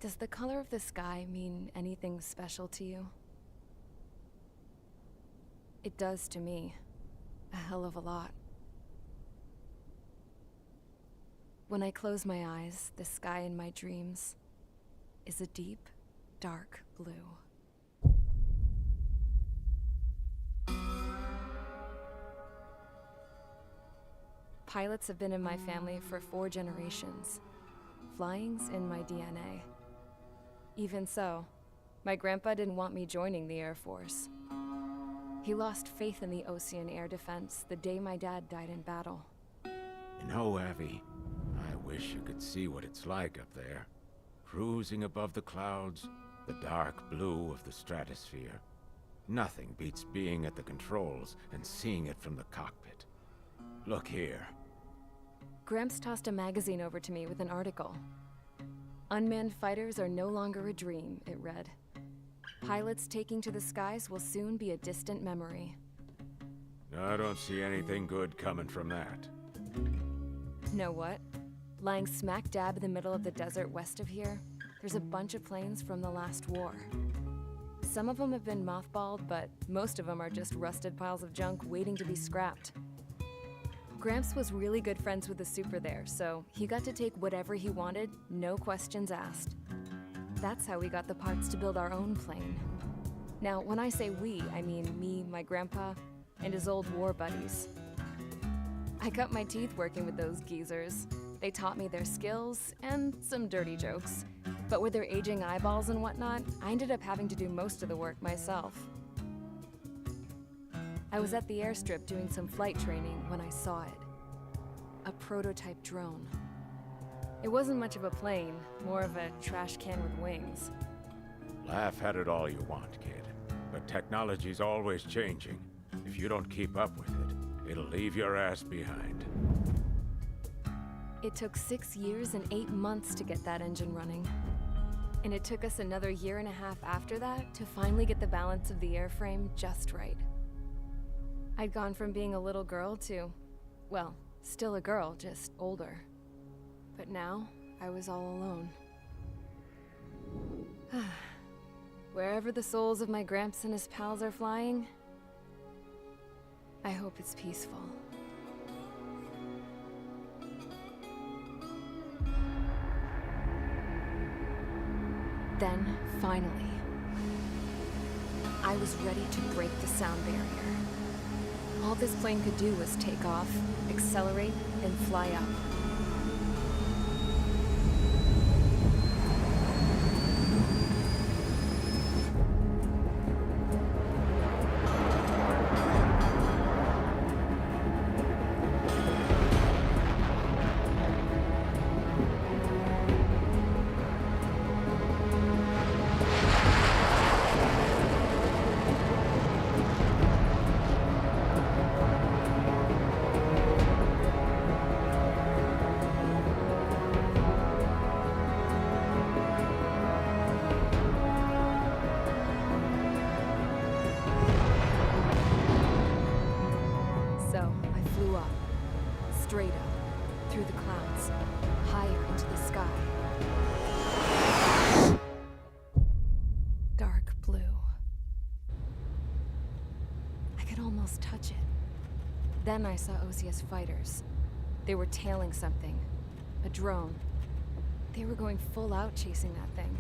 Does the color of the sky mean anything special to you? It does to me. A hell of a lot. When I close my eyes, the sky in my dreams is a deep, dark blue. Pilots have been in my family for 4 generations. Flying's in my DNA. Even so, my grandpa didn't want me joining the Air Force. He lost faith in the Osean air defense the day my dad died in battle. You know, Abby, I wish you could see what it's like up there. Cruising above the clouds, the dark blue of the stratosphere. Nothing beats being at the controls and seeing it from the cockpit. Look here. Gramps tossed a magazine over to me with an article. Unmanned fighters are no longer a dream, it read. Pilots taking to the skies will soon be a distant memory. I don't see anything good coming from that. Know what? Lying smack dab in the middle of the desert west of here, there's a bunch of planes from the last war. Some of them have been mothballed, but most of them are just rusted piles of junk waiting to be scrapped. Gramps was really good friends with the super there, so he got to take whatever he wanted, no questions asked. That's how we got the parts to build our own plane. Now, when I say we, I mean me, my grandpa, and his old war buddies. I cut my teeth working with those geezers. They taught me their skills and some dirty jokes. But with their aging eyeballs and whatnot, I ended up having to do most of the work myself. I was at the airstrip doing some flight training when I saw it. A prototype drone. It wasn't much of a plane, more of a trash can with wings. Laugh at it all you want, kid. But technology's always changing. If you don't keep up with it, it'll leave your ass behind. It took 6 years and 8 months to get that engine running. And it took us another 1.5 years after that to finally get the balance of the airframe just right. I'd gone from being a little girl to, well, still a girl, just older. But now, I was all alone. Wherever the souls of my Gramps and his pals are flying, I hope it's peaceful. Then, finally, I was ready to break the sound barrier. All this plane could do was take off, accelerate, and fly up. So, I flew up, straight up, through the clouds, higher into the sky. Dark blue. I could almost touch it. Then I saw Osea's fighters. They were tailing something. A drone. They were going full out chasing that thing.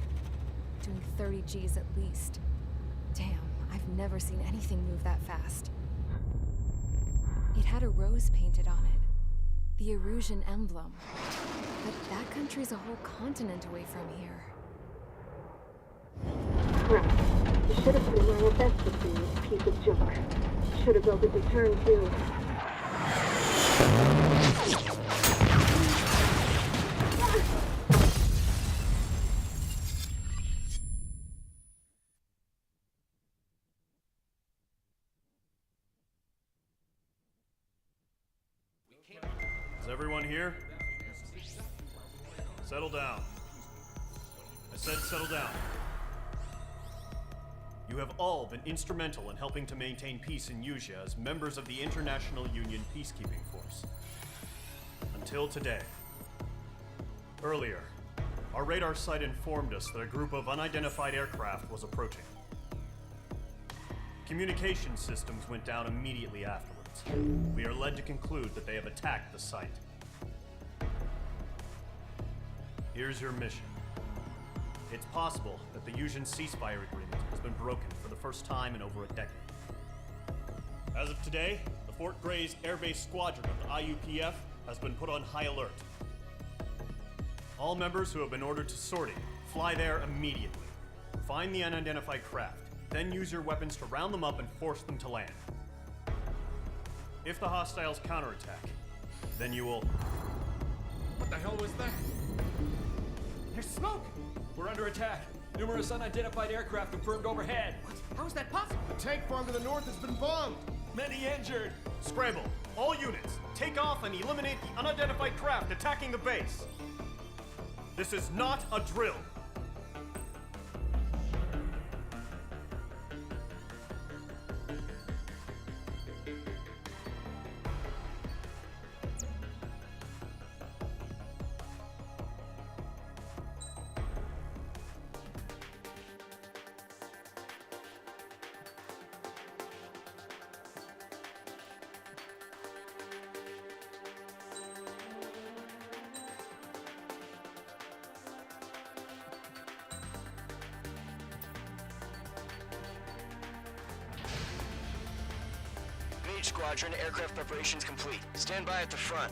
Doing 30 Gs at least. Damn, I've never seen anything move that fast. It had a rose painted on it. The Erusian emblem. But that country's a whole continent away from here. Crap. You should have been wearing a vest this thing, you piece of junk. Should have built a return too. Is everyone here? Settle down. I said settle down. You have all been instrumental in helping to maintain peace in Usea as members of the International Union Peacekeeping Force. Until today. Earlier, Our radar site informed us that a group of unidentified aircraft was approaching. Communication systems went down immediately afterwards. We are led to conclude that they have attacked the site. Here's your mission. It's possible that the Yuuzhan ceasefire agreement has been broken for the first time in over a decade. As of today, the Fort Grays Air Base Squadron of the IUPF has been put on high alert. All members who have been ordered to sortie, fly there immediately. Find the unidentified craft, then use your weapons to round them up and force them to land. If the hostiles counterattack, then you will... What the hell was that? There's smoke! We're under attack. Numerous unidentified aircraft confirmed overhead. What? How is that possible? The tank farm to the north has been bombed! Many injured. Scramble! All units, take off and eliminate the unidentified craft attacking the base! This is not a drill! Mage Squadron, aircraft preparations complete. Stand by at the front.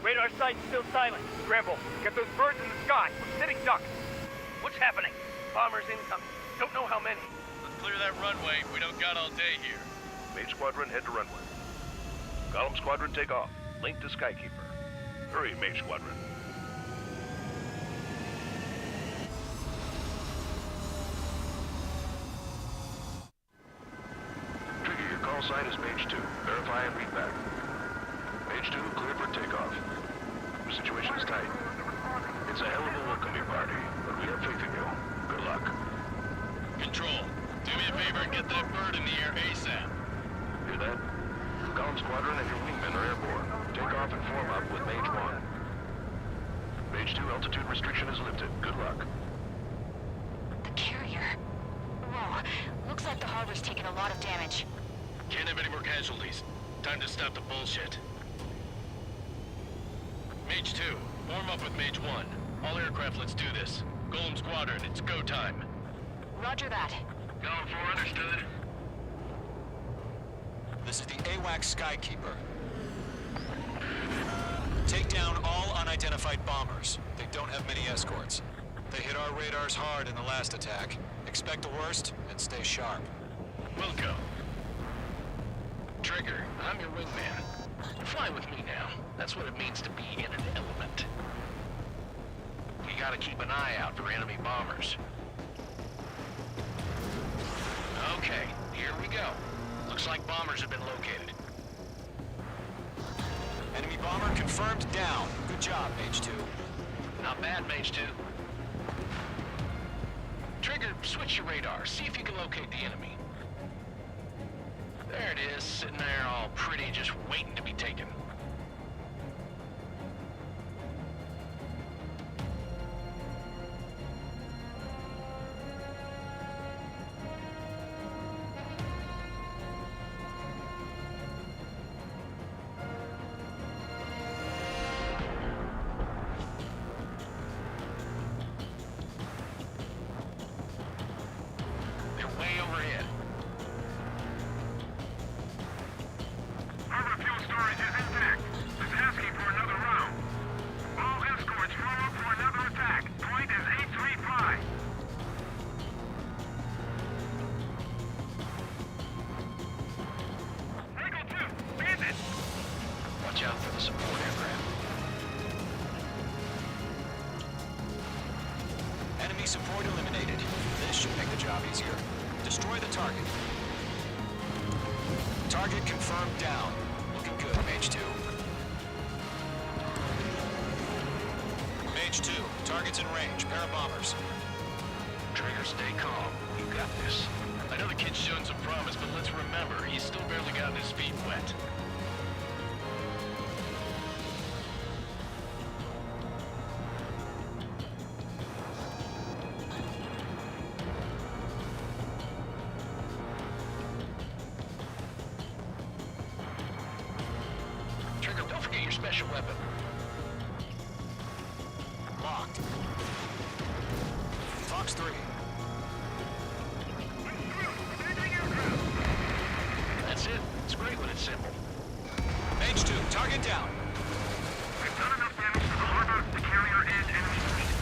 Radar site's still silent. Scramble. Get those birds in the sky. We're sitting ducks. What's happening? Bombers incoming. Don't know how many. Let's clear that runway. We don't got all day here. Mage Squadron, head to runway. Golem Squadron, take off. Link to Skykeeper. Hurry, Mage Squadron. Trigger, your call sign is Mage 2. Verify and read back. Mage 2, clear for takeoff. The situation is tight. It's a hell of a welcoming party, but we have faith in you. Good luck. Control, do me a favor and get that bird in the air ASAP. Hear that? Golem Squadron and your wingmen are airborne. Take off and form up with Mage 1. Mage 2, altitude restriction is lifted. Good luck. The carrier. Whoa. Looks like the harbor's taken a lot of damage. Can't have any more casualties. Time to stop the bullshit. Mage 2, form up with Mage 1. All aircraft, let's do this. Golem Squadron, it's go time. Roger that. Golem 4, understood. This is the AWACS Skykeeper. Take down all unidentified bombers. They don't have many escorts. They hit our radars hard in the last attack. Expect the worst and stay sharp. Wilco. Trigger, I'm your wingman. Fly with me now. That's what it means to be in an element. You gotta keep an eye out for enemy bombers. Okay, here we go. Looks like bombers have been located. Enemy bomber confirmed down. Good job, Mage 2. Not bad, Mage 2. Trigger, switch your radar. See if you can locate the enemy. There it is, sitting there all pretty, just waiting to be taken. They're way overhead. Harbor fuel storage is intact. It's asking for another round. All escorts roll up for another attack. Point is 835. Eagle 2, bandit! Watch out for the support aircraft. Enemy support eliminated. This should make the job easier. Destroy the target. Target confirmed down. Looking good, Mage 2. Mage 2, target's in range. Pair of bombers. Trigger, stay calm. You got this. I know the kid's shown some promise, but let's remember, he's still barely gotten his feet wet. Trigger, don't forget your special weapon. Locked. Fox 3. That's it. It's great when it's simple. Mage 2, target down. We've done enough damage to the harbor, the carrier, and enemy fleet.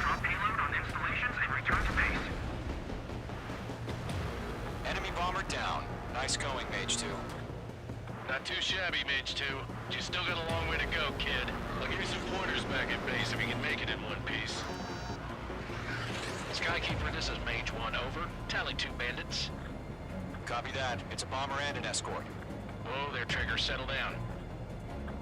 Drop payload on installations and return to base. Enemy bomber down. Nice going, Mage 2. Not too shabby, Mage 2. You still got a long way to go, kid. I'll give you some pointers back at base if you can make it in one piece. Skykeeper, this is Mage 1, over. Tally 2 bandits. Copy that. It's a bomber and an escort. Whoa there, Trigger. Settle down.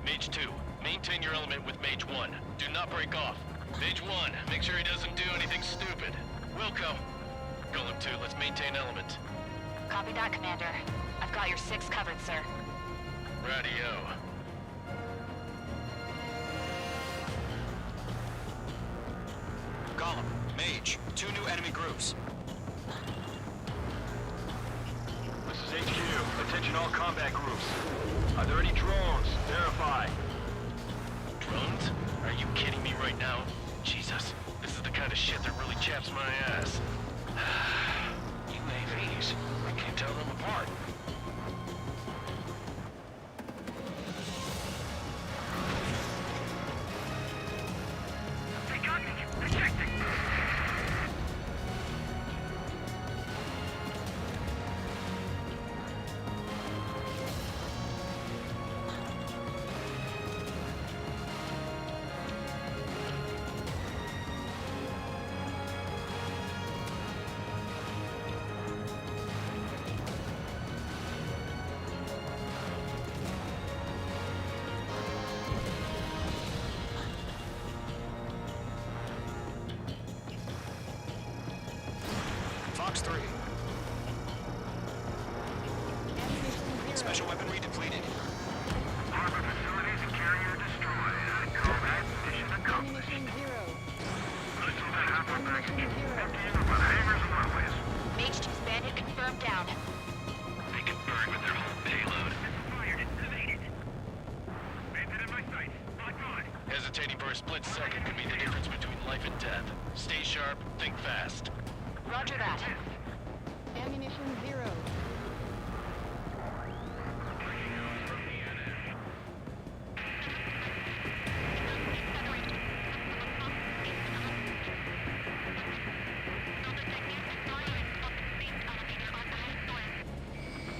Mage 2, maintain your element with Mage 1. Do not break off. Mage 1, make sure he doesn't do anything stupid. Wilco. Golem 2, let's maintain element. Copy that, Commander. I've got your 6 covered, sir. Radio. Golem, Mage, 2 new enemy groups. This is HQ. Attention all combat groups. Are there any drones? Verify. Drones? Are you kidding me right now? Jesus, this is the kind of shit that really chaps my ass. UAVs. I can't tell them apart. They got me! Detecting! Fox 3. Special weaponry depleted. Harbor facilities and carrier destroyed. Call that mission accomplished. Listen to that harbor package. Emptying up on hangars and runways. Mage 2's bandit confirmed down. They can burn with their whole payload. Fired and evaded. Bandit in my sight. Lock on. Hesitating for a split second could be the difference between life and death. Stay sharp, think fast. Roger that. Ammunition 0.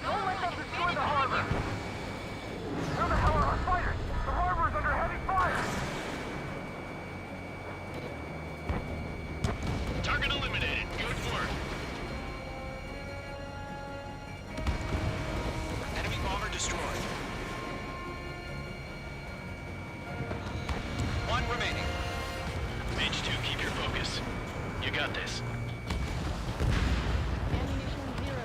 Don't let them destroy the harbor! Where the hell are our fighters? The harbor is under heavy fire! Target eliminated. Good work. Enemy bomber destroyed. 1 remaining. Mage 2, keep your focus. You got this. Ammunition 0.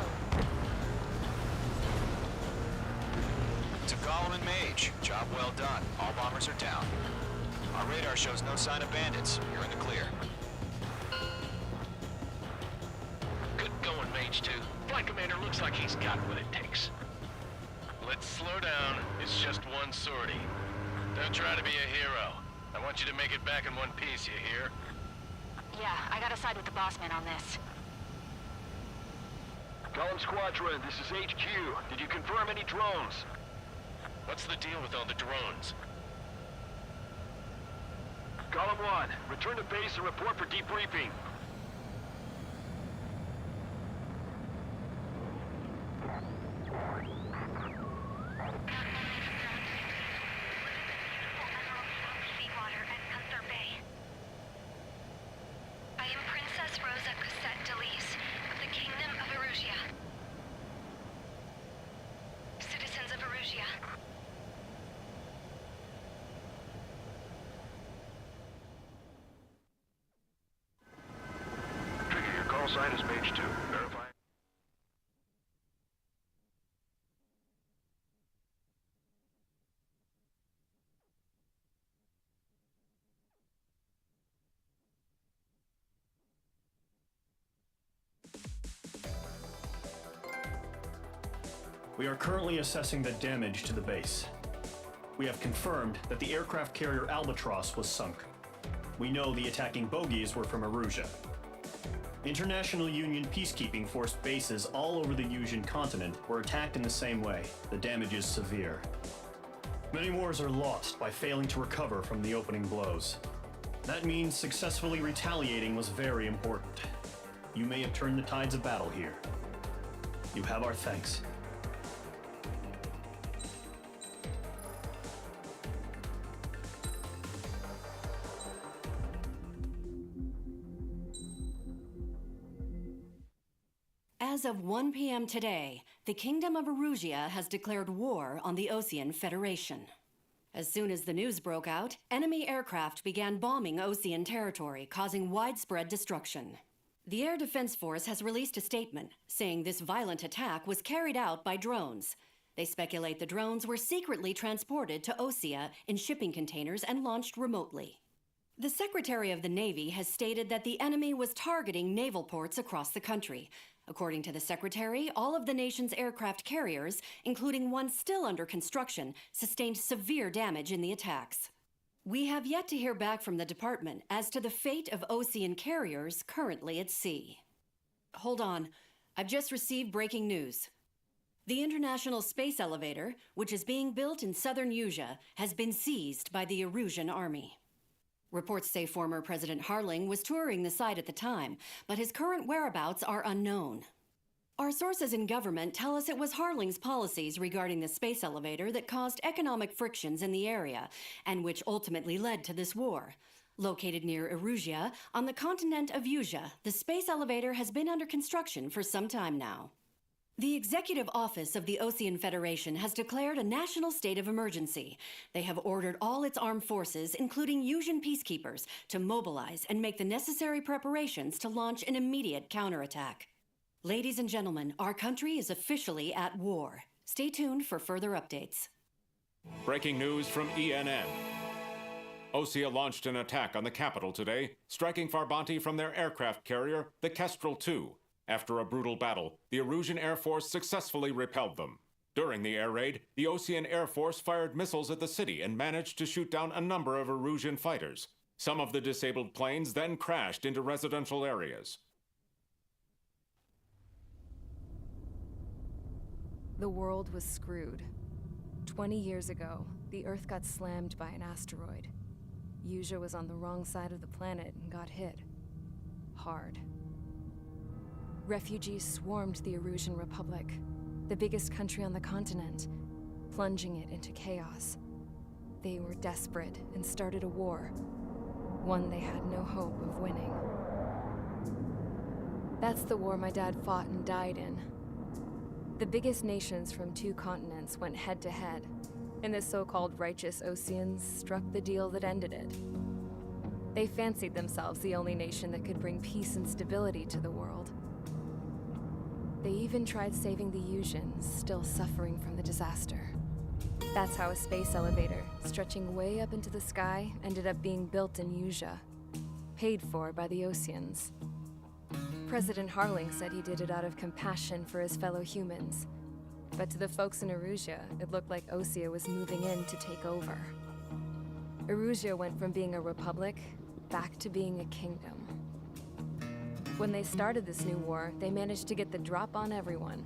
To Golem and Mage. Job well done. All bombers are down. Our radar shows no sign of bandits. You're in the clear. Good going, Mage 2. Flight Commander looks like he's got what it takes. Let's slow down. It's just one sortie. Don't try to be a hero. I want you to make it back in one piece, you hear? Yeah, I gotta side with the boss man on this. Golem Squadron, this is HQ. Did you confirm any drones? What's the deal with all the drones? Golem 1, return to base and report for debriefing. Seawater at Gunther Bay. I am Princess Rosa Cosette Delise of the Kingdom of Erusia. Citizens of Erusia. call sign is Mage 2. Verify. We are currently assessing the damage to the base. We have confirmed that the aircraft carrier Albatross was sunk. We know the attacking bogies were from Erusia. International Union peacekeeping force bases all over the Yusian continent were attacked in the same way. The damage is severe. Many wars are lost by failing to recover from the opening blows. That means successfully retaliating was very important. You may have turned the tides of battle here. You have our thanks. As of 1 p.m. today, the Kingdom of Erusia has declared war on the Osean Federation. As soon as the news broke out, enemy aircraft began bombing Osean territory, causing widespread destruction. The Air Defense Force has released a statement saying this violent attack was carried out by drones. They speculate the drones were secretly transported to Osea in shipping containers and launched remotely. The Secretary of the Navy has stated that the enemy was targeting naval ports across the country. According to the Secretary, all of the nation's aircraft carriers, including one still under construction, sustained severe damage in the attacks. We have yet to hear back from the department as to the fate of Osean carriers currently at sea. Hold on, I've just received breaking news. The International Space Elevator, which is being built in southern Yusia, has been seized by the Erusian army. Reports say former President Harling was touring the site at the time, but his current whereabouts are unknown. Our sources in government tell us it was Harling's policies regarding the space elevator that caused economic frictions in the area, and which ultimately led to this war. Located near Erusia, on the continent of Yusia, the space elevator has been under construction for some time now. The Executive Office of the Osean Federation has declared a national state of emergency. They have ordered all its armed forces, including Yusian peacekeepers, to mobilize and make the necessary preparations to launch an immediate counterattack. Ladies and gentlemen, our country is officially at war. Stay tuned for further updates. Breaking news from ENN. Osea launched an attack on the capital today, striking Farbanti from their aircraft carrier, the Kestrel II. After a brutal battle, the Erusian Air Force successfully repelled them. During the air raid, the Osean Air Force fired missiles at the city and managed to shoot down a number of Erusian fighters. Some of the disabled planes then crashed into residential areas. The world was screwed. 20 years ago, the Earth got slammed by an asteroid. Yusia was on the wrong side of the planet and got hit. Hard. Refugees swarmed the Erusian Republic, the biggest country on the continent, plunging it into chaos. They were desperate and started a war, one they had no hope of winning. That's the war my dad fought and died in. The biggest nations from 2 continents went head-to-head, and the so-called righteous Oseans struck the deal that ended it. They fancied themselves the only nation that could bring peace and stability to the world. They even tried saving the Yusians, still suffering from the disaster. That's how a space elevator, stretching way up into the sky, ended up being built in Yusia, paid for by the Oseans. President Harling said he did it out of compassion for his fellow humans. But to the folks in Erusia, it looked like Osea was moving in to take over. Erusia went from being a republic back to being a kingdom. When they started this new war, they managed to get the drop on everyone.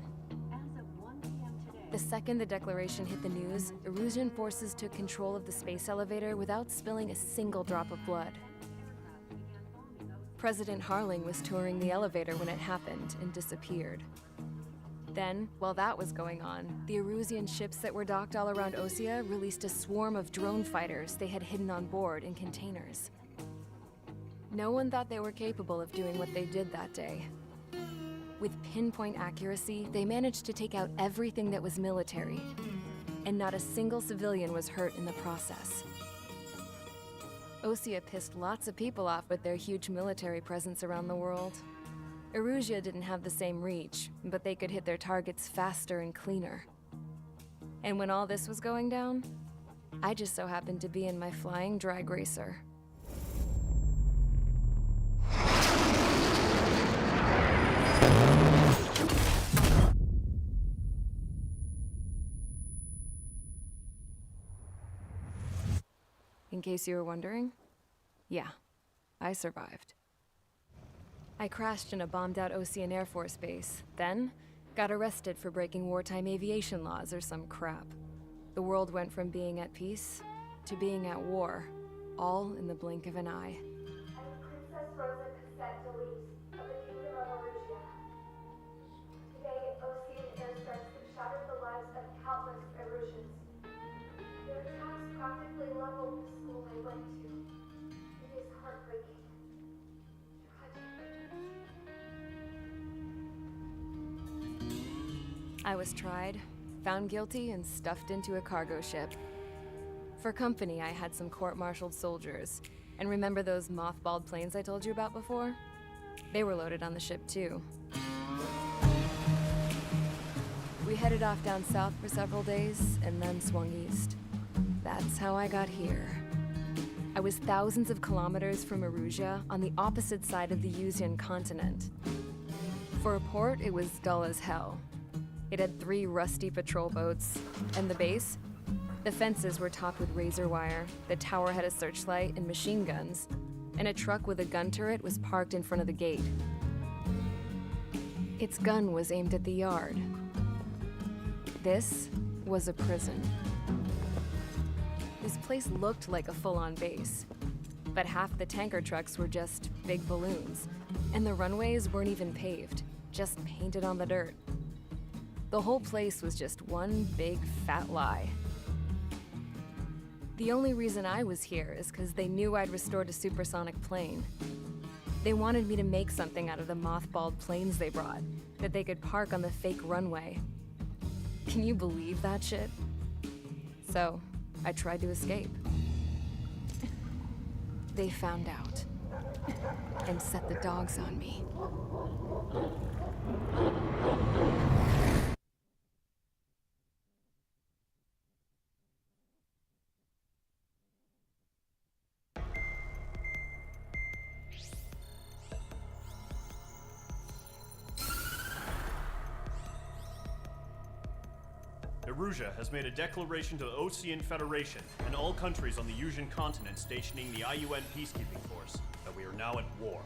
The second the declaration hit the news, Erusian forces took control of the space elevator without spilling a single drop of blood. President Harling was touring the elevator when it happened and disappeared. Then, while that was going on, the Erusian ships that were docked all around Osea released a swarm of drone fighters they had hidden on board in containers. No one thought they were capable of doing what they did that day. With pinpoint accuracy, they managed to take out everything that was military, and not a single civilian was hurt in the process. Osea pissed lots of people off with their huge military presence around the world. Erusia didn't have the same reach, but they could hit their targets faster and cleaner. And when all this was going down, I just so happened to be in my flying drag racer. In case you were wondering, yeah, I survived. I crashed in a bombed-out Ocean Air Force base, then got arrested for breaking wartime aviation laws or some crap. The world went from being at peace to being at war, all in the blink of an eye. Princess Rosa Cassette Delise of the Kingdom of Erusia. Today, Ocean airstrikes have shattered the lives of countless Erusians. Their attacks practically leveled the school I went to. It is heartbreaking. I was tried, found guilty, and stuffed into a cargo ship. For company, I had some court-martialed soldiers. And remember those mothballed planes I told you about before? They were loaded on the ship, too. We headed off down south for several days, and then swung east. That's how I got here. I was thousands of kilometers from Erusia, on the opposite side of the Yuzian continent. For a port, it was dull as hell. It had 3 rusty patrol boats, and the base? The fences were topped with razor wire, the tower had a searchlight and machine guns, and a truck with a gun turret was parked in front of the gate. Its gun was aimed at the yard. This was a prison. This place looked like a full-on base, but half the tanker trucks were just big balloons, and the runways weren't even paved, just painted on the dirt. The whole place was just one big fat lie. The only reason I was here is because they knew I'd restored a supersonic plane. They wanted me to make something out of the mothballed planes they brought, that they could park on the fake runway. Can you believe that shit? So, I tried to escape. They found out, and set the dogs on me. Erusia has made a declaration to the Ocean Federation and all countries on the Yuzian continent stationing the IUN peacekeeping force that we are now at war.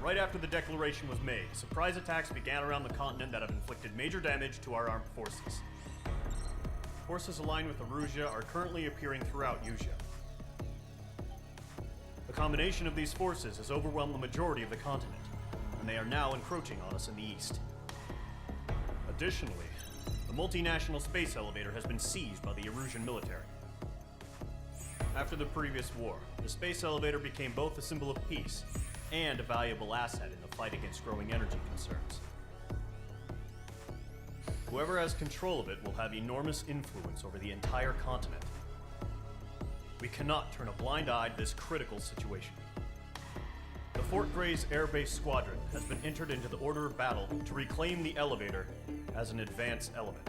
Right after the declaration was made, surprise attacks began around the continent that have inflicted major damage to our armed forces. Forces aligned with Erusia are currently appearing throughout Yusia. The combination of these forces has overwhelmed the majority of the continent, and they are now encroaching on us in the east. Additionally, the multinational space elevator has been seized by the Erusian military. After the previous war, the space elevator became both a symbol of peace and a valuable asset in the fight against growing energy concerns. Whoever has control of it will have enormous influence over the entire continent. We cannot turn a blind eye to this critical situation. The Fort Gray's Air Base Squadron has been entered into the order of battle to reclaim the elevator as an advance element.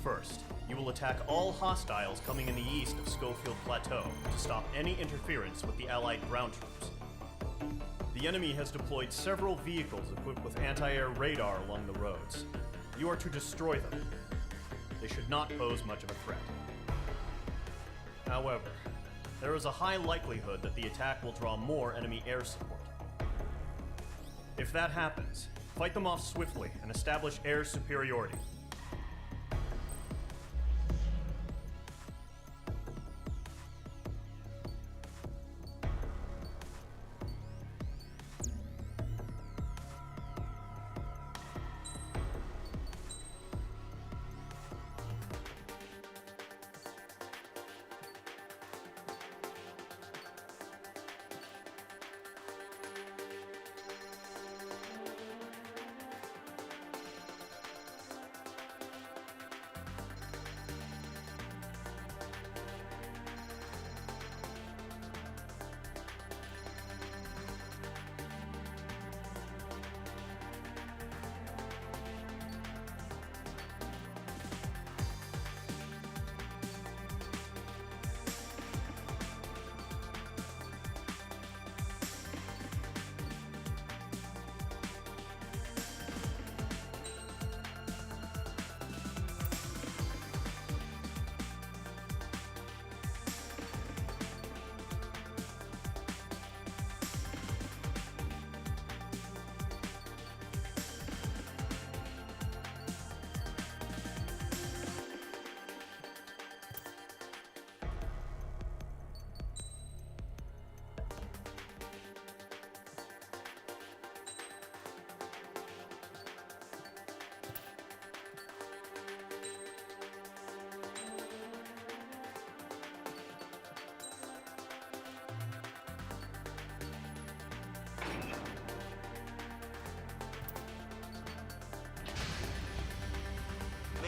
First, you will attack all hostiles coming in the east of Schofield Plateau to stop any interference with the Allied ground troops. The enemy has deployed several vehicles equipped with anti-air radar along the roads. You are to destroy them. They should not pose much of a threat. However, there is a high likelihood that the attack will draw more enemy air support. If that happens, fight them off swiftly and establish air superiority.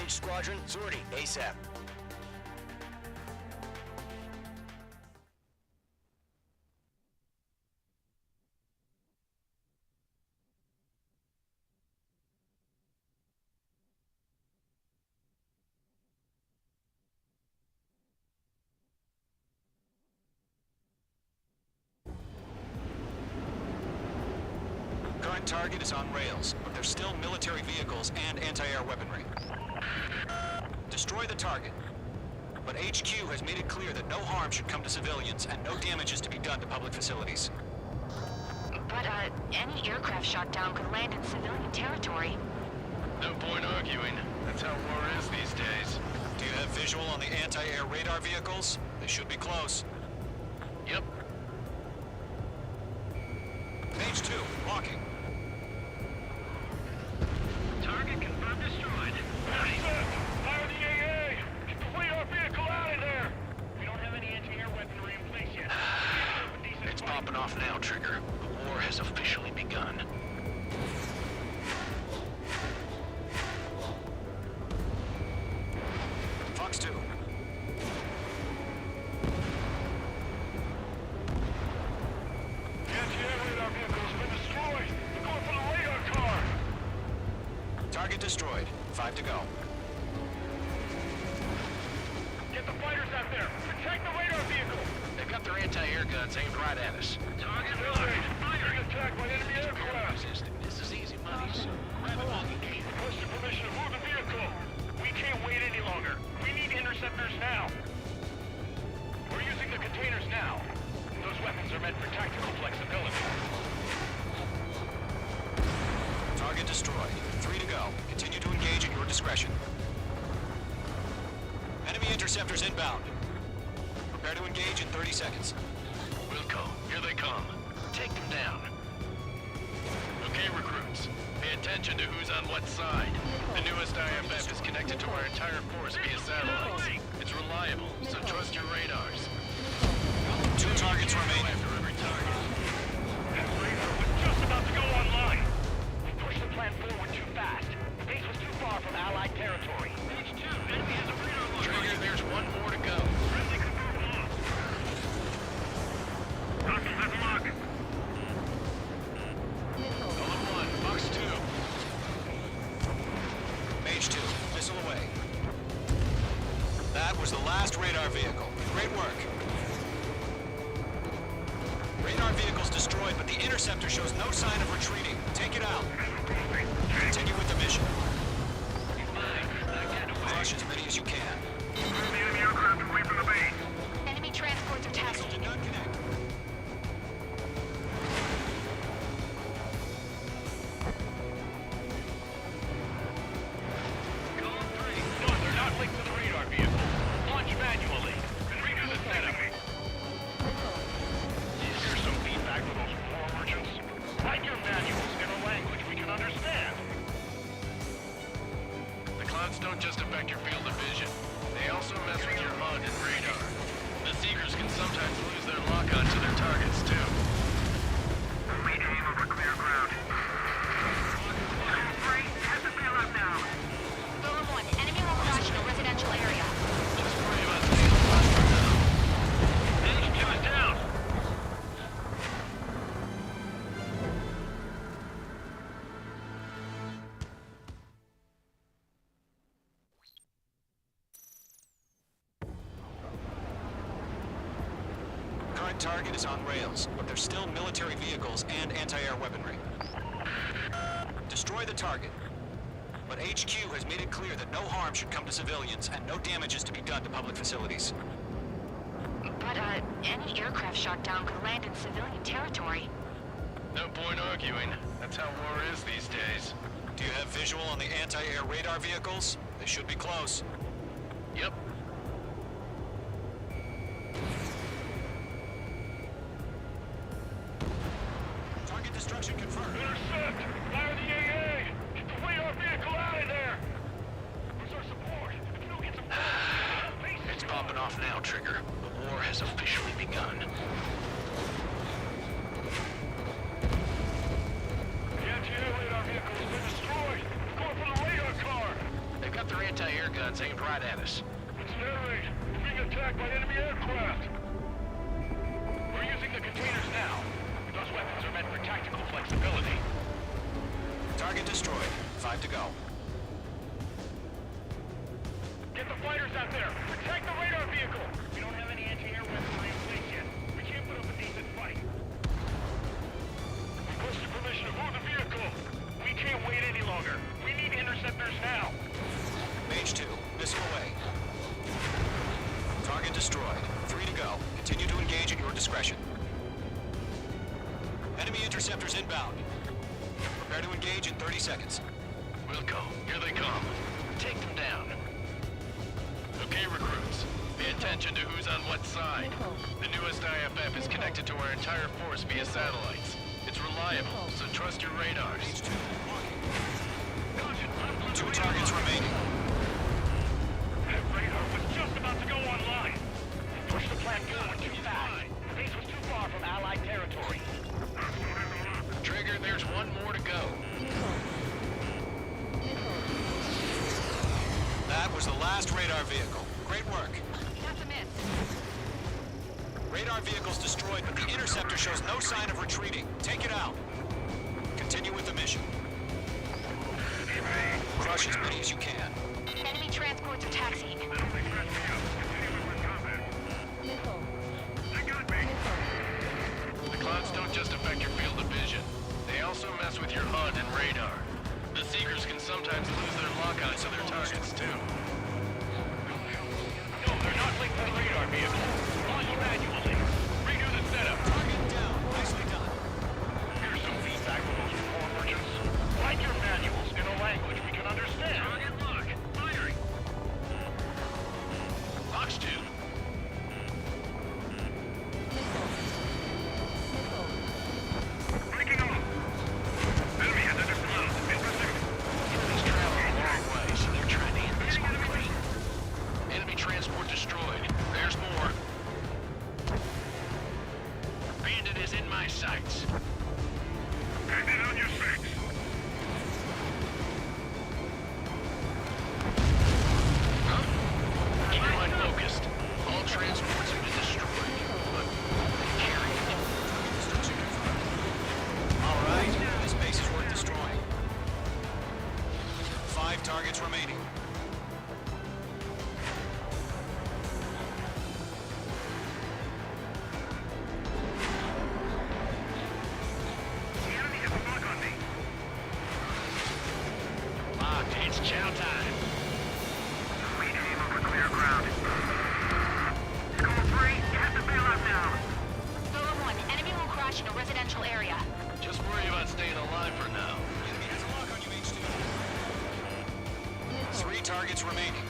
Engage squadron. Sortie, ASAP. Current target is on rails, but there's still military vehicles and anti-air weaponry. Destroy the target. But HQ has made it clear that no harm should come to civilians and no damage is to be done to public facilities. But, any aircraft shot down could land in civilian territory. No point arguing. That's how war is these days. Do you have visual on the anti-air radar vehicles? They should be close. Yep. Page 2, walking. Target confirmed destroyed. Fire the AA! Get the radar vehicle out of there! We don't have any anti-air weaponry in place yet. It's popping off now, Trigger. The war has officially begun. Fox 2. The anti-air radar vehicle's been destroyed! They're going for the radar car! Target destroyed. 5 to go. Get the fighters out there! Protect the radar vehicle! They've got their anti-air guns aimed right at us. Target Being attacked by enemy aircraft! Resisting. This is easy money, so grab it while you can. Request your permission to move the vehicle! We can't wait any longer. We need interceptors now. We're using the containers now. Those weapons are meant for tactical flexibility. Target destroyed. 3 to go. Continue to engage at your discretion. Enemy interceptors inbound. Prepare to engage in 30 seconds. Wilco, here they come. Take them down. Okay, recruits. Pay attention to who's on what side. The newest IFF is connected to our entire force via satellite. It's reliable, so trust your radars. 2 targets remaining. After every target. That radar was just about to go online. We pushed the plan forward too fast. The base was too far from Allied territory. Page 2, enemy has a radar lock. Trigger, there's one more to go. Friendly confirmed lock. Hostiles have a lock. Column 1, Fox 2. Mage 2, missile away. That was the last radar vehicle. Great work. Radar vehicle's destroyed, but the interceptor shows no sign of retreating. Take it out. Continue with the mission. Crush as many as you can. Move the enemy aircraft away from the base. Enemy transports are tasking. Did not connect. Column 3. No, they're not linked to the radar vehicle. Launch manually. Then redo the setup. Here's some feedback for those war merchants. Write your manuals in a language we can understand. The clouds don't just affect your field of vision. They also mess with your HUD and radar. The Seekers can sometimes lose their lock-on to their targets, too. We aim over clear ground. Column 3, has the bailout now. Golem 1, enemy will crash in a residential area. Just worry about the field for now. HQ is down. Current target is on rails, but there's still military vehicles and anti-air weaponry. Destroy the target. But HQ has made it clear that no harm should come to civilians and no damage is to be done to public facilities. But, any aircraft shot down could land in civilian territory. No point arguing. That's how war is these days. Do you have visual on the anti-air radar vehicles? They should be close. Yep. Target destruction confirmed. Intercept! Fire the AA! Get the radar vehicle out of there! Where's our support? If we don't get some... It's popping off now, Trigger. The war has officially begun. The anti-air radar vehicle has been destroyed! We're going for the radar car! They've got their anti-air guns aimed right at us. It's air raid. We're being attacked by enemy aircraft. We're using the containers now. Those weapons are meant for tactical flexibility. Target destroyed. 5 to go. Get the fighters out there. Attack the radar vehicle. We don't have any anti-air weaponry in place yet. We can't put up a decent fight. Requested permission to move the vehicle. We can't wait any longer. We need interceptors now. Mage 2, missile away. Target destroyed. 3 to go. Continue to engage at your discretion. Enemy interceptors inbound. Prepare to engage in 30 seconds. Wilco, here they come. Take them down. Okay, recruits. Pay attention to who's on what side. The newest IFF is connected to our entire force via satellites. It's reliable, so trust your radars. Mage 2, 2 targets remaining. That radar was just about to go online. Push the plant forward too fast. The base was too far from Allied territory. Trigger, there's one more to go. That was the last radar vehicle. Great work. That's a miss. Radar vehicle's destroyed, but the interceptor shows no sign of retreating. Take it out. Continue with the mission. Crush as many as you can. Enemy transports are taxiing. The clouds don't just affect your field of vision. They also mess with your HUD and radar. The Seekers can sometimes lose their lockout to their targets, too. No, they're not linked to the radar vehicle. Launch manually. Redo the setup. Target down. Nicely done. Here's some feedback from those report merchants. Write your manuals in a language we can understand. Target lock. Firing. Fox 2. Breaking off. Enemy has entered clouds. Enemy's traveling a long way, so they're trying to end this quickly. Enemy transport destroyed. There's more. Bandit is in my sights. Bandit on your six. Huh? Keep your mind focused. All transports have been destroyed, but carry it. All right. This base is worth destroying. 5 targets remaining. The enemy has a lock on me. Locked. It's chow time. We aim over clear ground. School 3, you have to bail out now. Solo 1, enemy will crash in a residential area. Just worry about staying alive for now. Enemy has a lock on you, Mage 2. 3 targets remaining.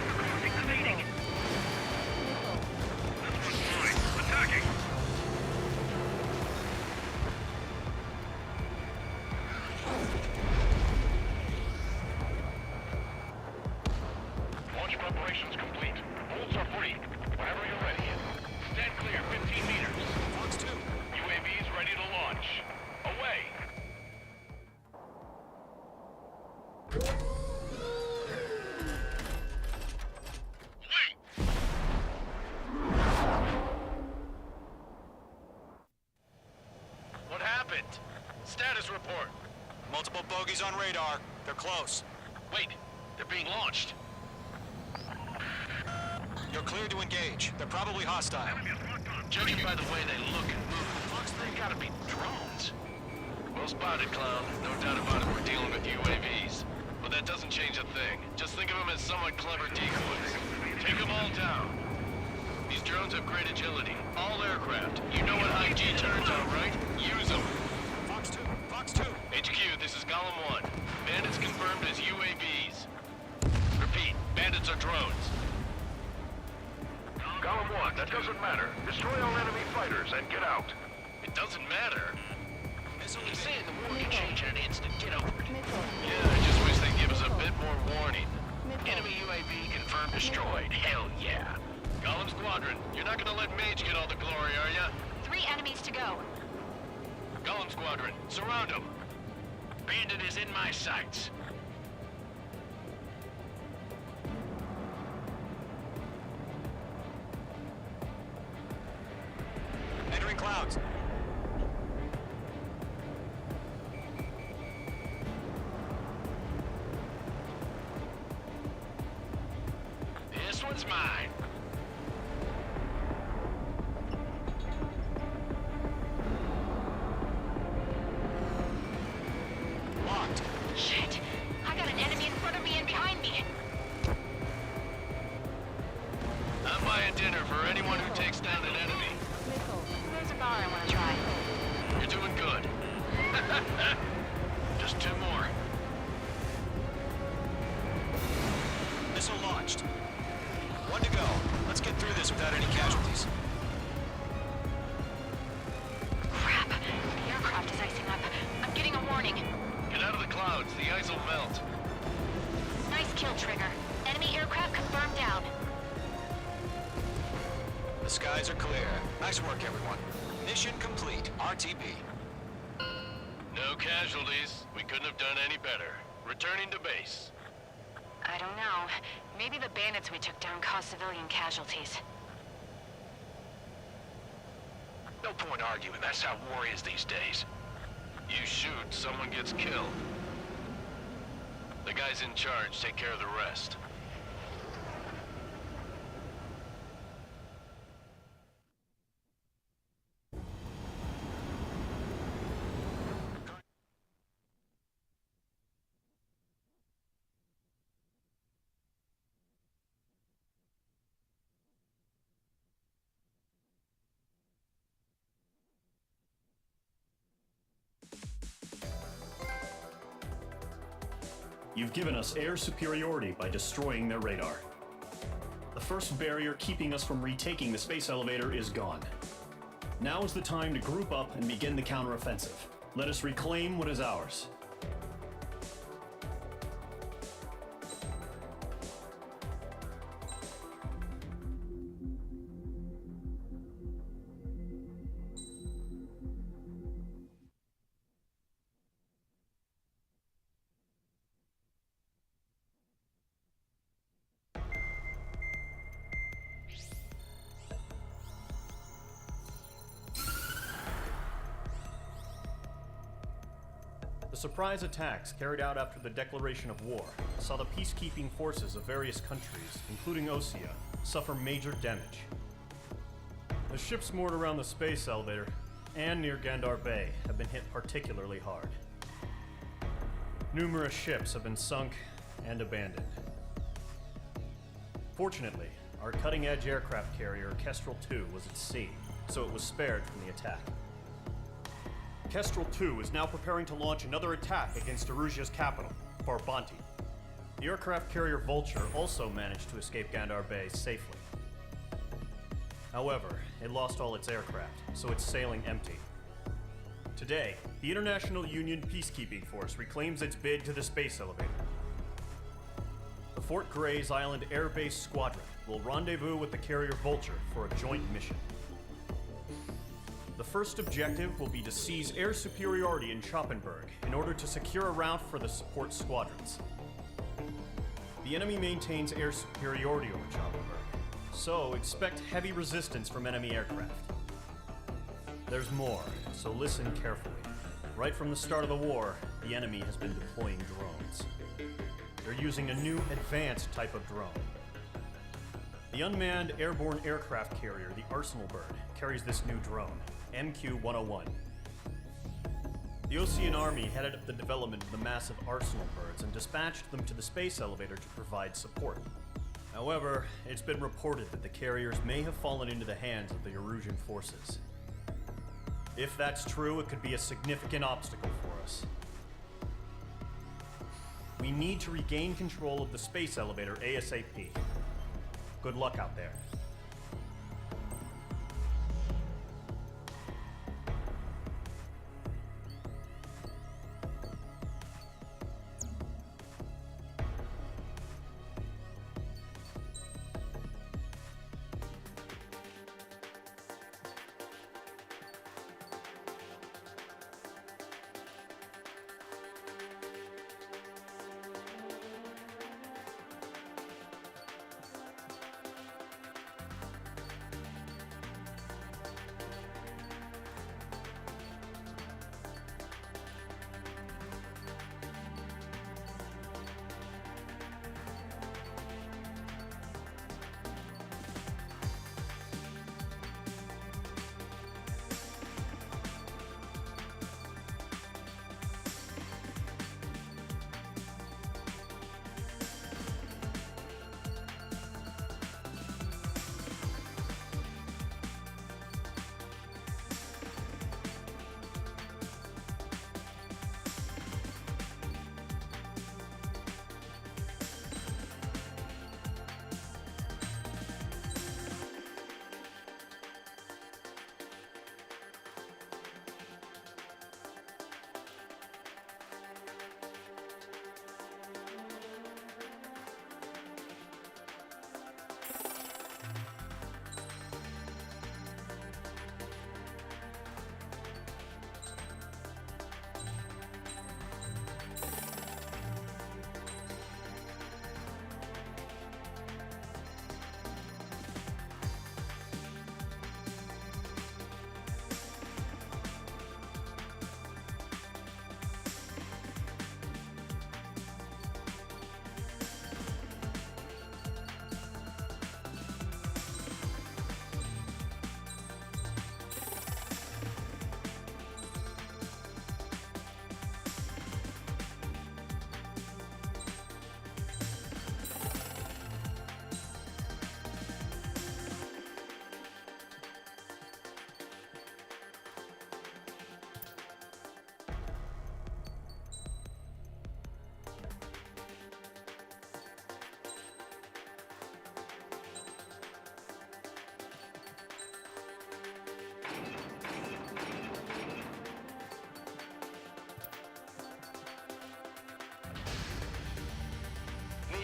Closing the meeting. This one's mine. Attacking. Launch preparations complete. Bolts are free. Whenever you're ready. Stand clear, 15 meters. Fox 2. UAVs ready to launch. Away. What happened? Status report. Multiple bogeys on radar. They're close. Wait, they're being launched. You're cleared to engage. They're probably hostile. Judging by the way they look and move, they gotta be drones. Well spotted, clown. No doubt about it, we're dealing with UAVs. But that doesn't change a thing. Just think of them as somewhat clever decoys. Take them all down. These drones have great agility. All aircraft. You know what high G turns out, right? Use them. Fox 2. Fox 2. HQ, this is Golem 1. Bandits confirmed as UAVs. Repeat, bandits are drones. Golem 1, that doesn't matter. Destroy all enemy fighters and get out. It doesn't matter. He's saying the war can change in an instant. Get over it. Missile. Yeah, I just wish they'd give us a bit more warning. Enemy UAV confirmed destroyed. Hell yeah. Golem Squadron, you're not gonna let Mage get all the glory, are ya? 3 enemies to go. Golem Squadron, surround him. Bandit is in my sights. clouds. This one's mine. Locked. Shit! I got an enemy in front of me and behind me. I'm buying dinner for anyone who takes down an enemy. There's a bar I want to try. You're doing good. Just two more. Missile launched. One to go. Let's get through this without any casualties. Crap! The aircraft is icing up. I'm getting a warning. Get out of the clouds. The ice will melt. Nice kill, Trigger. Enemy aircraft confirmed down. The skies are clear. Nice work, everyone. Mission complete. RTB. No casualties. We couldn't have done any better. Returning to base. I don't know. Maybe the bandits we took down caused civilian casualties. No point arguing. That's how war is these days. You shoot, someone gets killed. The guys in charge take care of the rest. You've given us air superiority by destroying their radar. The first barrier keeping us from retaking the space elevator is gone. Now is the time to group up and begin the counteroffensive. Let us reclaim what is ours. The surprise attacks carried out after the declaration of war saw the peacekeeping forces of various countries, including Osea, suffer major damage. The ships moored around the space elevator and near Gandar Bay have been hit particularly hard. Numerous ships have been sunk and abandoned. Fortunately, our cutting-edge aircraft carrier Kestrel II was at sea, so it was spared from the attack. Kestrel II is now preparing to launch another attack against Erusia's capital, Farbanti. The aircraft carrier Vulture also managed to escape Gandar Bay safely. However, it lost all its aircraft, so it's sailing empty. Today, the International Union Peacekeeping Force reclaims its bid to the space elevator. The Fort Grays Island Air Base Squadron will rendezvous with the carrier Vulture for a joint mission. The first objective will be to seize air superiority in Schoppenberg in order to secure a route for the support squadrons. The enemy maintains air superiority over Schoppenberg, so expect heavy resistance from enemy aircraft. There's more, so listen carefully. Right from the start of the war, the enemy has been deploying drones. They're using a new advanced type of drone. The unmanned airborne aircraft carrier, the Arsenal Bird, carries this new drone, MQ-101. The Osean Army headed up the development of the massive Arsenal Birds and dispatched them to the space elevator to provide support. However, it's been reported that the carriers may have fallen into the hands of the Erusian forces. If that's true, it could be a significant obstacle for us. We need to regain control of the space elevator ASAP. Good luck out there.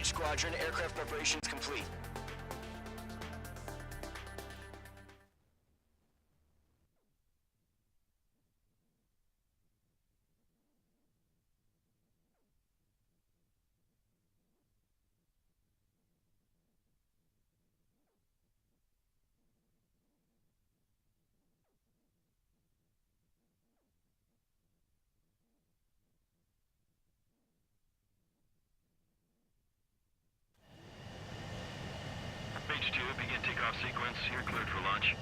Mage Squadron, aircraft preparations complete. Mage 2, begin takeoff sequence. You're cleared for launch.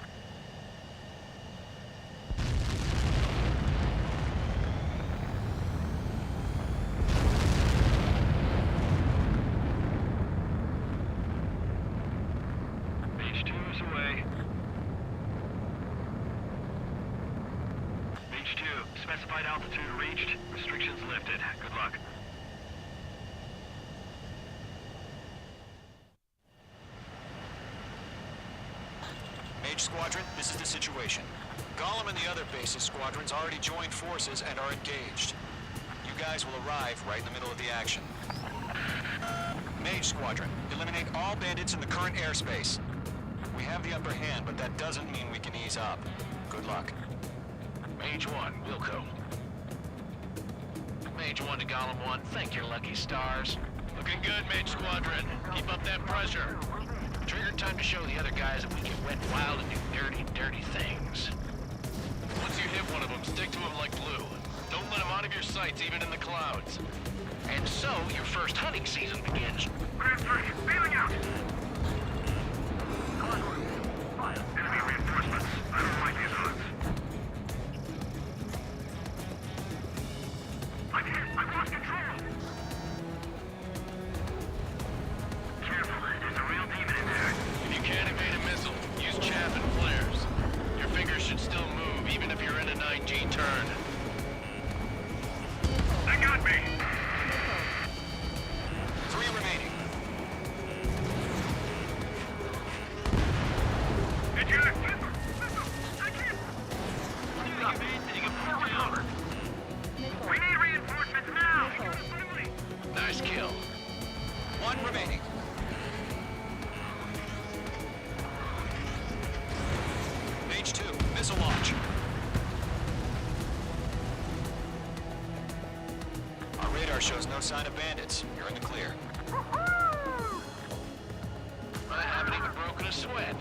Mage 2 is away. Mage 2, specified altitude reached. Restrictions lifted. Good luck. Mage Squadron, this is the situation. Gollum and the other bases squadrons already joined forces and are engaged. You guys will arrive right in the middle of the action. Mage Squadron, eliminate all bandits in the current airspace. We have the upper hand, but that doesn't mean we can ease up. Good luck. Mage 1, Wilco. Mage 1 to Gollum 1, thank your lucky stars. Looking good, Mage Squadron. Keep up that pressure. Trigger time to show the other guys that we can wet wild and do dirty, dirty things. Once you hit one of them, stick to him like glue. Don't let him out of your sights, even in the clouds. And so, your first hunting season begins. Grand 3, bailing out! Enemy reinforcements. I don't like these odds. I'm hit! I've lost control! Careful, there's a real demon in there. If you can't evade a missile, use chaff and flares. Your fingers should still move, even if you're in a 9G turn. They got me! 3 remaining. Eject! I can't! You can pull it over. We need reinforcements now! Nice kill. 1 remaining. Mage 2, missile launch. Our radar shows no sign of bandits. You're in the clear. I haven't even broken a sweat.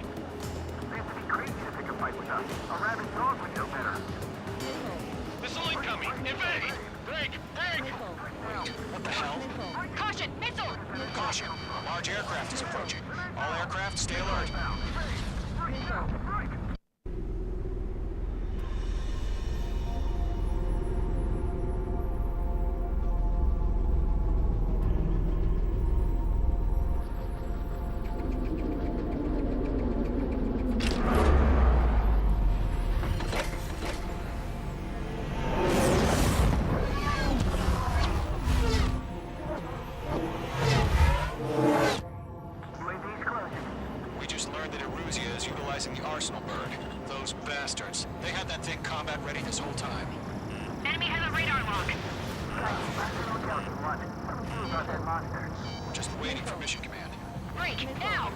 They have to be crazy to pick a fight with us. A rabid dog would know better. Missile incoming! Evade! Break! Break! Wait, what the hell? Caution! Missile! Caution! A large aircraft is approaching. All aircraft, stay alert. We just learned that Eruzia is utilizing the Arsenal bird. Those bastards. They had that thing combat ready this whole time. Enemy has a radar lock. We're just waiting for mission command. Break, now!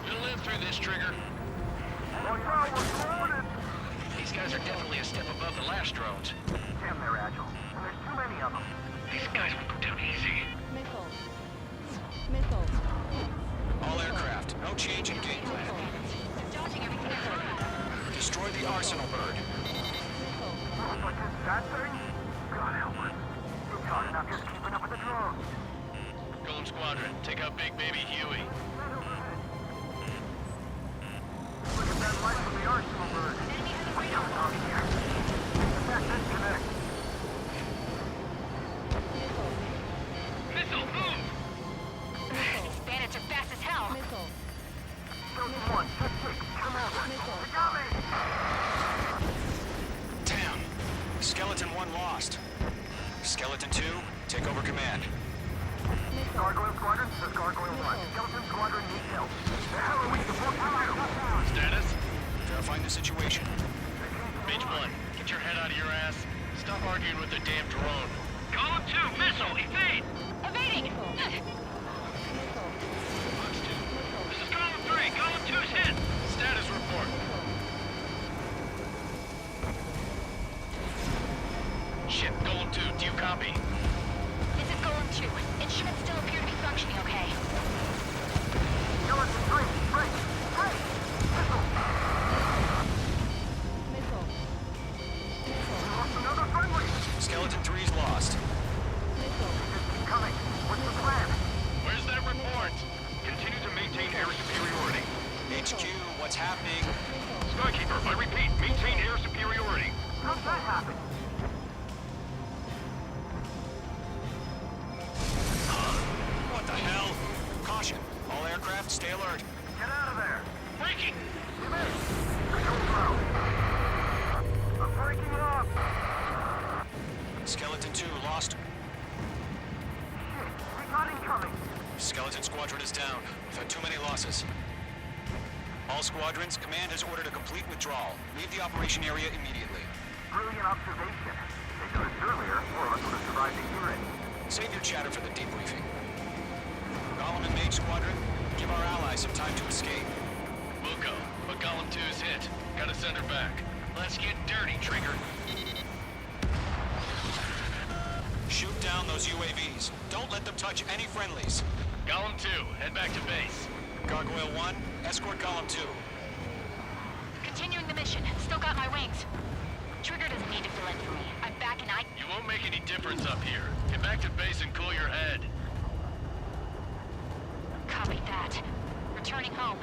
You'll live through this, Trigger. These guys are definitely a step above the last drones. Damn, they're agile. And there's too many of them. These guys will go down easy. All aircraft, no change in game plan. Dodging everything. Destroy the Arsenal bird. But that thing? God help us. We're talking about just keeping up with the drones. Golem Squadron, take out Big Baby Huey. Look at that light from the Arsenal bird. Enemy has a Wait radar up, lock. dog, here. Back disconnect. Missile, move! These bandits are fast as hell. Skeleton 1, check 6. Come over. They got me! Damn. Skeleton 1 lost. Skeleton 2, take over command. Gargoyle Squadron, this is Gargoyle 1. Skeleton Squadron needs help. The hell are we supposed to do? Status? Verifying the situation. Mage 1, get your head out of your ass. Stop arguing with the damn drone. Column 2, missile, evade! Evading! Fox 2. This is Column 3. Column 2's hit. Status report. Shit, Golem 2, do you copy? This is Golem 2. Instruments still appear to be functioning okay. Skeleton 3, break! Hey! Missile! Lost another friendly! Skeleton 3's lost. Keep coming. What's the plan? Where's that report? Continue to maintain air superiority. HQ, what's happening? Skykeeper, I repeat, maintain air superiority. How'd that happen? What the hell? Caution. All aircraft, stay alert. Get out of there! Breaking! Give in! Control ground. I'm breaking up! Skeleton 2 lost. Shit, we got incoming! Skeleton Squadron is down. We've had too many losses. All squadrons, command has ordered a complete withdrawal. Leave the operation area immediately. Brilliant observation. They could have earlier, or else would have survived the hearing. Save your chatter for the debriefing. Golem and Mage Squadron, give our allies some time to escape. Wilco, but Golem 2's hit. Gotta send her back. Let's get dirty, Trigger. Shoot down those UAVs. Don't let them touch any friendlies. Golem 2, head back to base. Gargoyle 1, escort Golem 2. Continuing the mission. Still got my wings. Trigger doesn't need to fill in for me. I'm back and You won't make any difference up here. Get back to base and cool your head. Copy that. Returning home.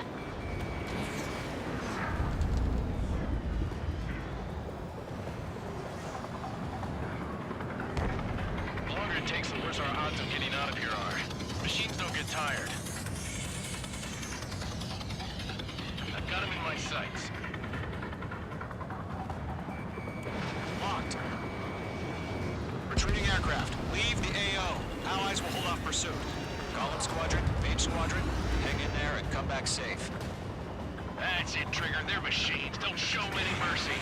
The longer it takes, the worse our odds of getting out of here are. Machines don't get tired. I've got him in my sights. Locked. Retreating aircraft. Leave the AO. Allies will hold off pursuit. Golem Squadron, Mage Squadron, hang in there and come back safe. That's it, Trigger. They're machines. Don't show them any mercy.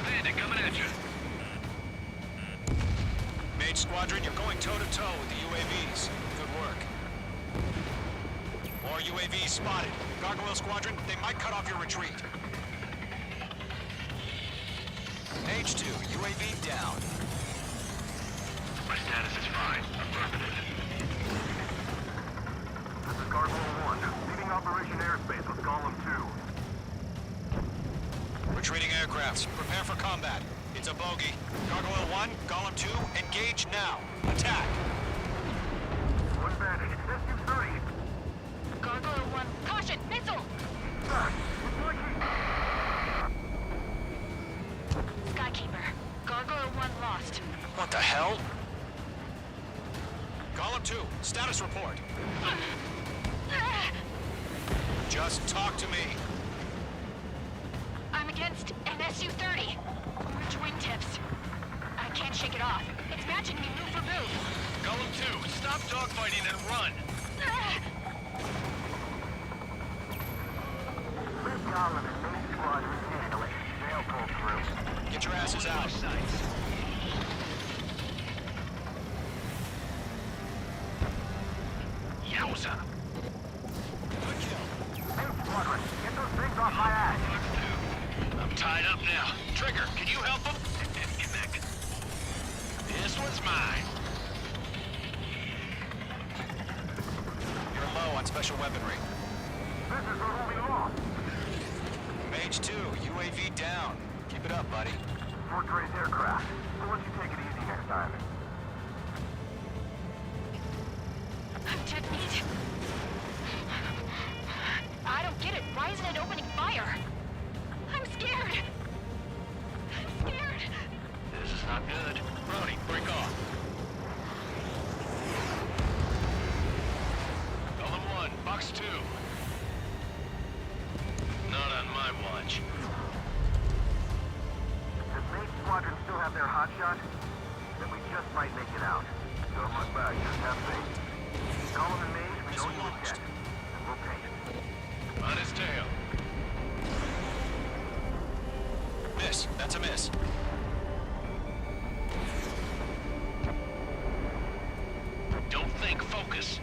Bandit coming at you. Mage Squadron, you're going toe-to-toe with the UAVs. Good work. More UAVs spotted. Gargoyle Squadron, they might cut off your retreat. H2, UAV down. My status is fine. Affirmative. This is Gargoyle 1, leading Operation Airspace with Golem 2. Retreating aircrafts, prepare for combat. It's a bogey. Gargoyle 1, Golem 2, engage now. Attack! One bandit, SU-30. Gargoyle 1. Caution! Missile! Skykeeper. Gargoyle 1 lost. What the hell? Golem 2, status report. Just talk to me. I'm against an SU-30. Orange wingtips. I can't shake it off. It's matching me move for move. Golem 2, stop dogfighting and run. Leave Golem and Mage Squadron handle it. They'll pull through. Get your asses out. Yowza. Good kill. Mage Squadron, get those things off my ass. I'm tied up now. Trigger, can you help him? Connect. This one's mine. You're low on special weaponry. Visitors are holding off. Mage 2, UAV down. Keep it up, buddy. Fort Gray's aircraft. We'll let you take it easy next time. I'm dead meat. I don't get it. Why isn't it opening fire? I'm scared. I'm scared. This is not good. Brody, break off. Golem 1, box 2. Not on my watch. Does Mage Squadron still have their hotshot? Then we just might make it out. Don't look back, just have faith. Column and Mage, we know you object. And we'll pay it. On his tail. Miss. That's a miss. Don't think, focus.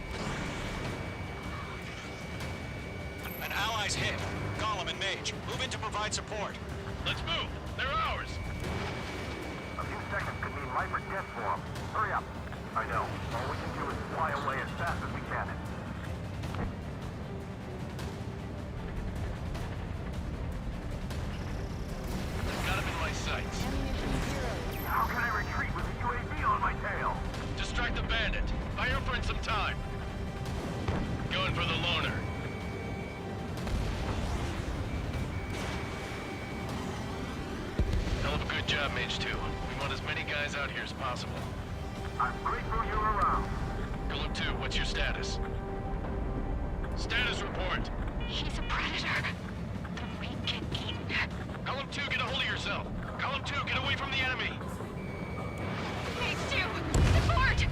An ally's hit. Golem and Mage, move in to provide support. Let's move. They're ours. A few seconds could mean life or death for them. Hurry up. I know. All we can do is fly away as fast as we can. I've got him in my sights. How can I retreat with a UAV on my tail? Distract the bandit. Buy your friend some time. Going for the loner. Hell of a good job, Mage 2. We want as many guys out here as possible. I'm grateful you're around. Golem 2, what's your status? Status report. He's a predator. The weak get eaten. Column 2, get a hold of yourself. Column 2, get away from the enemy. Mage 2! Support!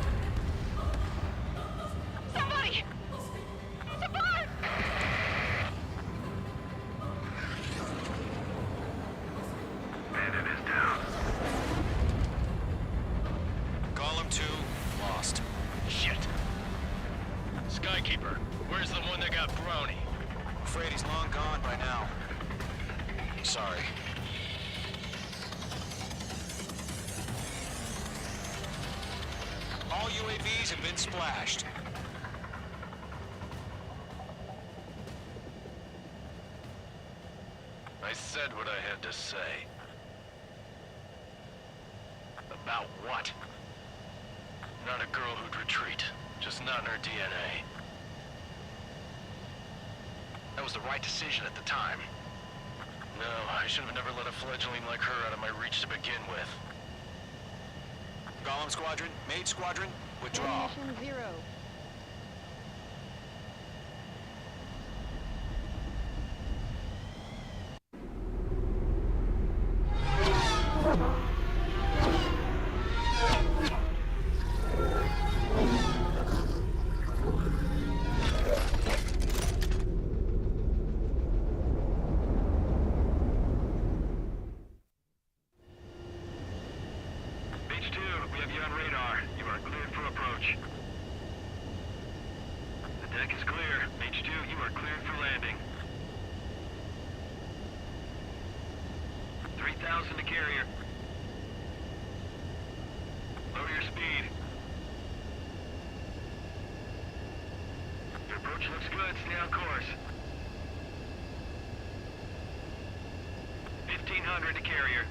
Somebody! Support! Bandit is down. Golem 2, lost. Shit. Skykeeper, where's the one that got Brownie? Afraid he's long gone by now. Sorry. All UAVs have been splashed. I said what I had to say. About what? Not a girl who'd retreat. Just not in her DNA. That was the right decision at the time. No, I should have never let a fledgling like her out of my reach to begin with. Golem Squadron, Mage Squadron, withdraw. Mission 0. Mage 2, we have you on radar. You are cleared for approach. The deck is clear. Mage 2, you are cleared for landing. 3,000 to carrier. Lower your speed. Your approach looks good. Stay on course. 1,500 to carrier.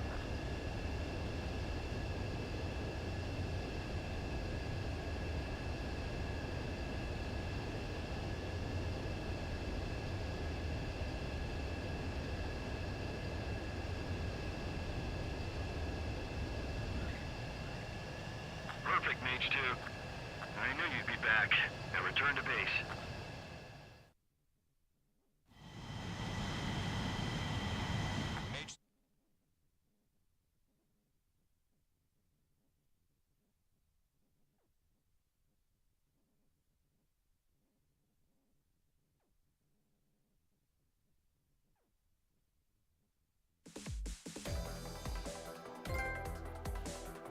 Perfect, Mage 2. I knew you'd be back. Now return to base. Mage...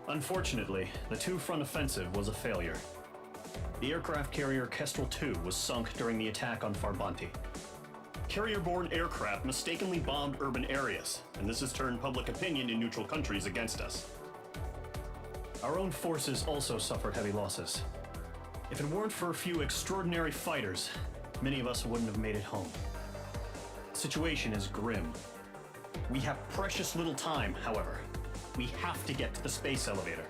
Unfortunately, the two-front offensive was a failure. The aircraft carrier Kestrel 2 was sunk during the attack on Farbanti. Carrier-borne aircraft mistakenly bombed urban areas, and this has turned public opinion in neutral countries against us. Our own forces also suffered heavy losses. If it weren't for a few extraordinary fighters, many of us wouldn't have made it home. The situation is grim. We have precious little time, however. We have to get to the space elevator.